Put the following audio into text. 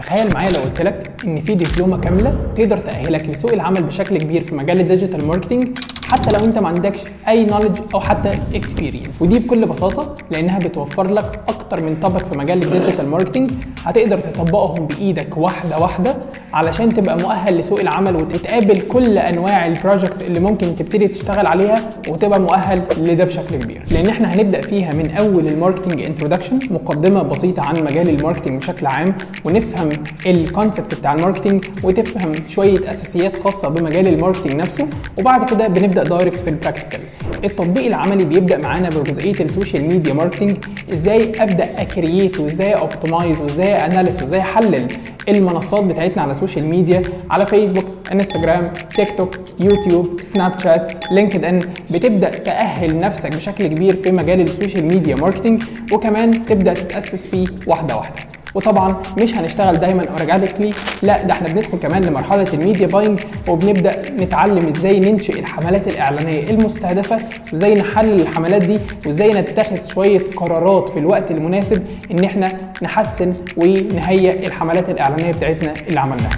تخيل معايا لو قلت لك ان في دبلومه كامله تقدر تاهلك لسوق العمل بشكل كبير في مجال الديجيتال ماركتنج، حتى لو انت ما عندكش اي نوليدج او حتى اكسبيرينس. ودي بكل بساطه لانها بتوفر لك اكتر من توبك في مجال الديجيتال ماركتنج هتقدر تطبقهم بايدك واحده واحده علشان تبقى مؤهل لسوق العمل وتتقابل كل انواع البروجكتس اللي ممكن تبتدي تشتغل عليها وتبقى مؤهل لده بشكل كبير. لان احنا هنبدا فيها من اول الماركتنج انترودكشن، مقدمه بسيطه عن مجال الماركتنج بشكل عام، ونفهم الكونسبت بتاع الماركتنج وتفهم شويه اساسيات خاصه بمجال الماركتنج نفسه، وبعد كده بنبدا دايركت في البراكتيكال. التطبيق العملي بيبدا معانا بجزئيه السوشيال ميديا ماركتنج، ازاي ابدا اكرييت وازاي اوبتمايز وازاي اناليس وازاي احلل المنصات بتاعتنا على السوشيال ميديا، على فيسبوك، انستجرام، تيك توك، يوتيوب، سناب شات، لينكد ان. بتبدا تاهل نفسك بشكل كبير في مجال السوشيال ميديا ماركتنج، وكمان تبدا تتاسس فيه واحده واحده. وطبعا مش هنشتغل دايما اورجانيكلي، لا ده احنا بندخل كمان لمرحله الميديا باينج، وبنبدا نتعلم ازاي ننشئ الحملات الاعلانيه المستهدفه، وازاي نحلل الحملات دي، وازاي نتخذ شويه قرارات في الوقت المناسب ان احنا نحسن ونهيئ الحملات الاعلانيه بتاعتنا اللي عملناها.